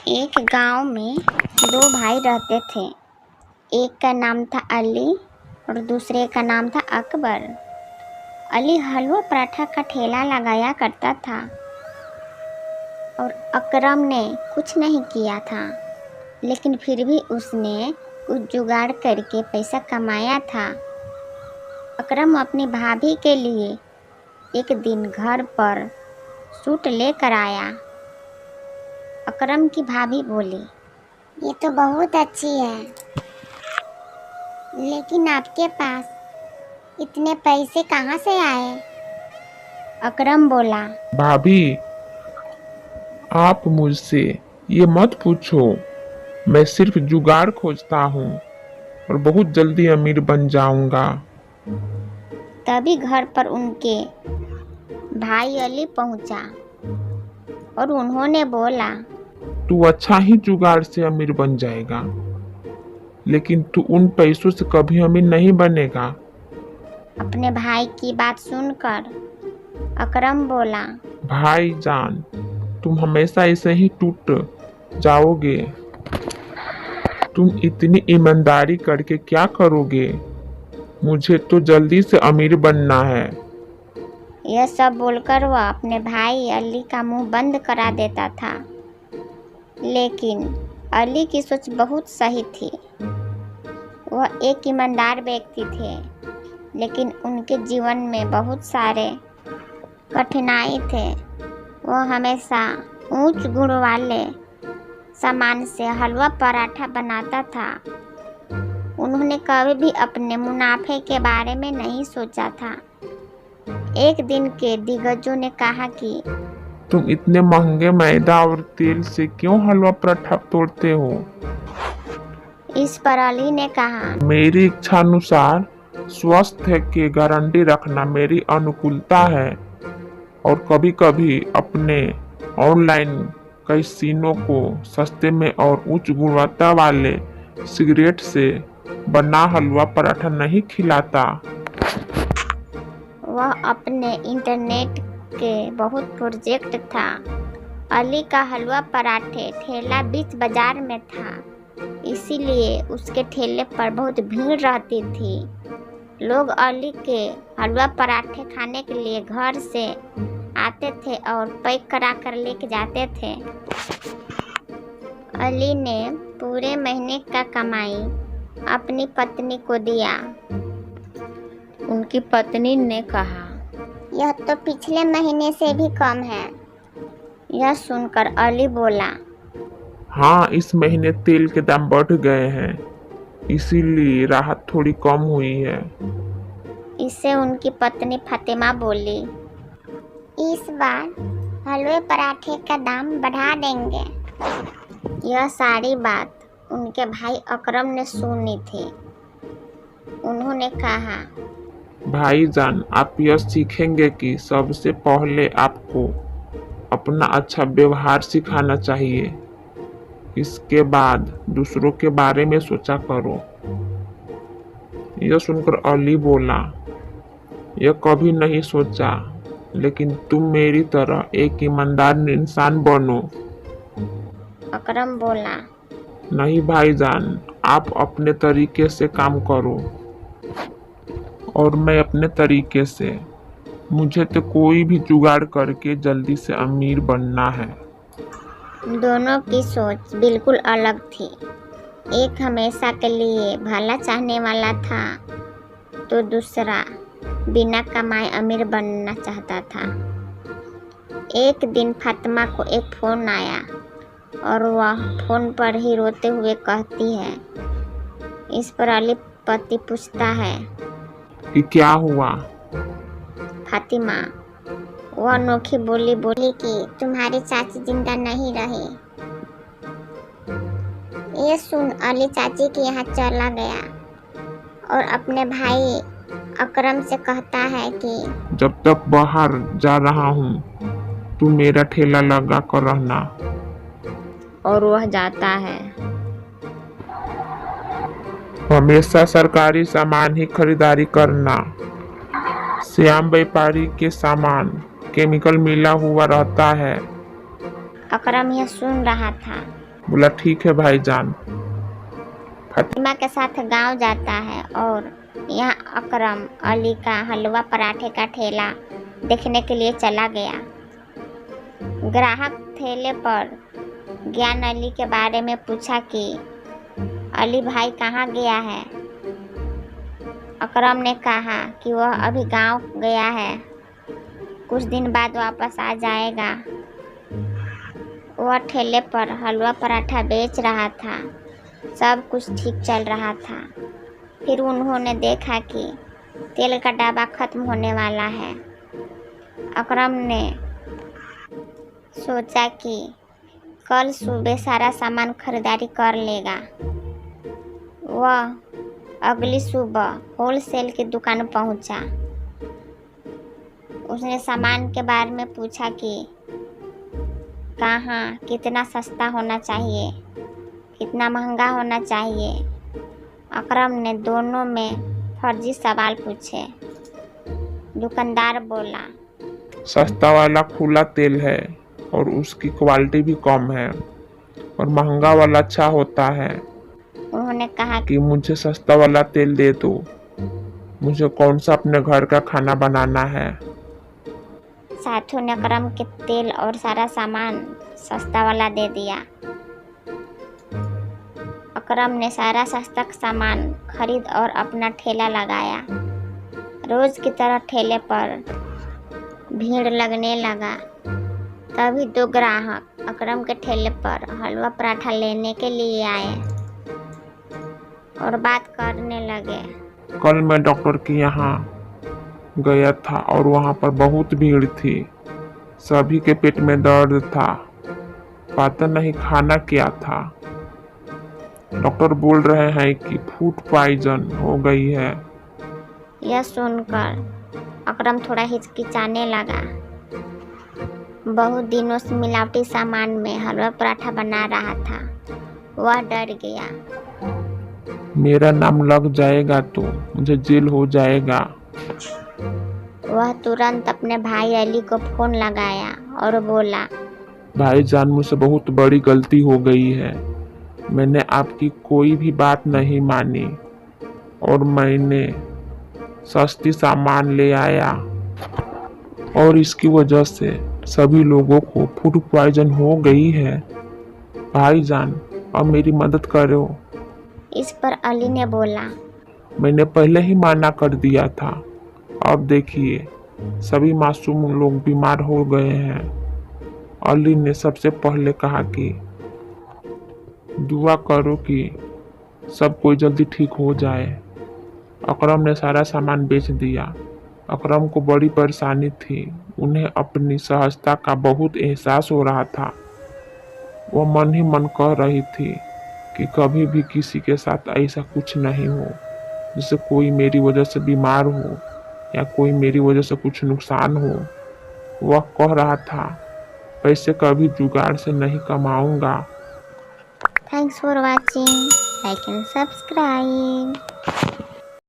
एक गांव में दो भाई रहते थे। एक का नाम था अली और दूसरे का नाम था अकबर। अली हलवा पराठा का ठेला लगाया करता था और अकरम ने कुछ नहीं किया था, लेकिन फिर भी उसने कुछ जुगाड़ करके पैसा कमाया था। अकरम अपनी भाभी के लिए एक दिन घर पर सूट लेकर आया। अकरम की भाभी बोली, ये तो बहुत अच्छी है, लेकिन आपके पास इतने पैसे कहाँ से आए? अकरम बोला, भाभी, आप मुझसे ये मत पूछो। मैं सिर्फ जुगाड़ खोजता हूँ और बहुत जल्दी अमीर बन जाऊंगा। तभी घर पर उनके भाई अली पहुंचा और उन्होंने बोला, तू अच्छा ही जुगाड़ से अमीर बन जाएगा, लेकिन तू उन पैसों से कभी अमीर नहीं बनेगा। अपने भाई की बात सुनकर अकरम बोला, भाईजान, तुम हमेशा ऐसे ही टूट जाओगे। तुम इतनी ईमानदारी करके क्या करोगे? मुझे तो जल्दी से अमीर बनना है। यह सब बोलकर वह अपने भाई अली का मुंह बंद करा देता था। लेकिन अली की सोच बहुत सही थी। वह एक ईमानदार व्यक्ति थे, लेकिन उनके जीवन में बहुत सारे कठिनाई थे। वह हमेशा उच्च गुण वाले सामान से हलवा पराठा बनाता था। उन्होंने कभी भी अपने मुनाफे के बारे में नहीं सोचा था। एक दिन के दिग्गजों ने कहा कि तुम इतने महंगे मैदा और तेल से क्यों हलवा पराठा तोड़ते हो? इस पर अली ने कहा, मेरी इच्छा अनुसार स्वास्थ्य की गारंटी रखना मेरी अनुकूलता है, और कभी कभी अपने ऑनलाइन कैसीनो को सस्ते में और उच्च गुणवत्ता वाले सिगरेट से बना हलवा पराठा नहीं खिलाता। वह अपने इंटरनेट के बहुत प्रोजेक्ट था। अली का हलवा पराठे ठेला बीच बाजार में था, इसीलिए उसके ठेले पर बहुत भीड़ रहती थी। लोग अली के हलवा पराठे खाने के लिए घर से आते थे और पैक करा कर लेके जाते थे। अली ने पूरे महीने का कमाई अपनी पत्नी को दिया। उनकी पत्नी ने कहा, यह तो पिछले महीने से भी कम है। यह सुनकर अली बोला, हाँ, इस महीने तेल के दाम बढ़ गए हैं, इसीलिए राहत थोड़ी कम हुई है। इससे उनकी पत्नी फातिमा बोली, इस बार हलवे पराठे का दाम बढ़ा देंगे। यह सारी बात उनके भाई अकरम ने सुनी थी। उन्होंने कहा, भाईजान, आप यह सीखेंगे कि सबसे पहले आपको अपना अच्छा व्यवहार सिखाना चाहिए। इसके बाद दूसरों के बारे में सोचा करो। यह सुनकर अली बोला, यह कभी नहीं सोचा, लेकिन तुम मेरी तरह एक ईमानदार इंसान बनो। अकरम बोला, नहीं भाईजान, आप अपने तरीके से काम करो और मैं अपने तरीके से। मुझे तो कोई भी जुगाड़ करके जल्दी से अमीर बनना है। दोनों की सोच बिल्कुल अलग थी। एक हमेशा के लिए भला चाहने वाला था, तो दूसरा बिना कमाए अमीर बनना चाहता था। एक दिन फातिमा को एक फ़ोन आया और वह फ़ोन पर ही रोते हुए कहती है। इस पर अली पति पूछता है कि क्या हुआ? फातिमा वह अनोखी बोली कि तुम्हारी चाची जिंदा नहीं रही। ये सुन अली चाची के यहाँ चला गया और अपने भाई अकरम से कहता है कि जब तक बाहर जा रहा हूँ, तू मेरा ठेला लगा कर रहना। और वह जाता है। हमेशा सरकारी सामान ही खरीदारी करना। श्याम व्यापारी के सामान केमिकल मिला हुआ रहता है। अकरम यह सुन रहा था बोला ठीक है भाईजान। फातिमा के साथ गांव जाता है और यहाँ अकरम अली का हलवा पराठे का ठेला देखने के लिए चला गया। ग्राहक ठेले पर ज्ञान अली के बारे में पूछा कि अली भाई कहाँ गया है। अकरम ने कहा कि वह अभी गांव गया है, कुछ दिन बाद वापस आ जाएगा। वह ठेले पर हलवा पराठा बेच रहा था। सब कुछ ठीक चल रहा था। फिर उन्होंने देखा कि तेल का डब्बा खत्म होने वाला है। अकरम ने सोचा कि कल सुबह सारा सामान खरीदारी कर लेगा। वह अगली सुबह होलसेल की दुकान पहुंचा। उसने सामान के बारे में पूछा कि कहाँ कितना सस्ता होना चाहिए, कितना महंगा होना चाहिए। अकरम ने दोनों में फर्जी सवाल पूछे। दुकानदार बोला, सस्ता वाला खुला तेल है और उसकी क्वालिटी भी कम है, और महंगा वाला अच्छा होता है। उन्होंने कहा कि मुझे सस्ता वाला तेल दे दो, मुझे कौन सा अपने घर का खाना बनाना है। साथियों ने अकरम के तेल और सारा सामान सस्ता वाला दे दिया। अकरम ने सारा सस्ता सामान खरीद और अपना ठेला लगाया। रोज की तरह ठेले पर भीड़ लगने लगा। तभी दो ग्राहक अकरम के ठेले पर हलवा पराठा लेने के लिए आए और बात करने लगे। कल मैं डॉक्टर के यहाँ गया था और वहाँ पर बहुत भीड़ थी। सभी के पेट में दर्द था, पता नहीं खाना क्या था। डॉक्टर बोल रहे हैं कि फूड पॉइजन हो गई है। यह सुनकर अकरम थोड़ा हिचकिचाने लगा। बहुत दिनों से मिलावटी सामान में हलवा पराठा बना रहा था। वह डर गया। मेरा नाम लग जाएगा तो मुझे जेल हो जाएगा। वह तुरंत अपने भाई अली को फोन लगाया और बोला, भाईजान मुझसे बहुत बड़ी गलती हो गई है। मैंने आपकी कोई भी बात नहीं मानी और मैंने सस्ती सामान ले आया और इसकी वजह से सभी लोगों को फूड पॉइजन हो गई है। भाईजान अब मेरी मदद करो। इस पर अली ने बोला, मैंने पहले ही माना कर दिया था। अब देखिए सभी मासूम लोग बीमार हो गए हैं। अली ने सबसे पहले कहा कि दुआ करो कि सब कोई जल्दी ठीक हो जाए। अकरम ने सारा सामान बेच दिया। अकरम को बड़ी परेशानी थी। उन्हें अपनी सहजता का बहुत एहसास हो रहा था। वह मन ही मन कह रही थी कि कभी भी किसी के साथ ऐसा कुछ नहीं हो, जैसे कोई मेरी वजह से बीमार हो या कोई मेरी वजह से कुछ नुकसान हो। वह कह रहा था, पैसे कभी जुगाड़ से नहीं कमाऊंगा। Thanks for watching, like and subscribe.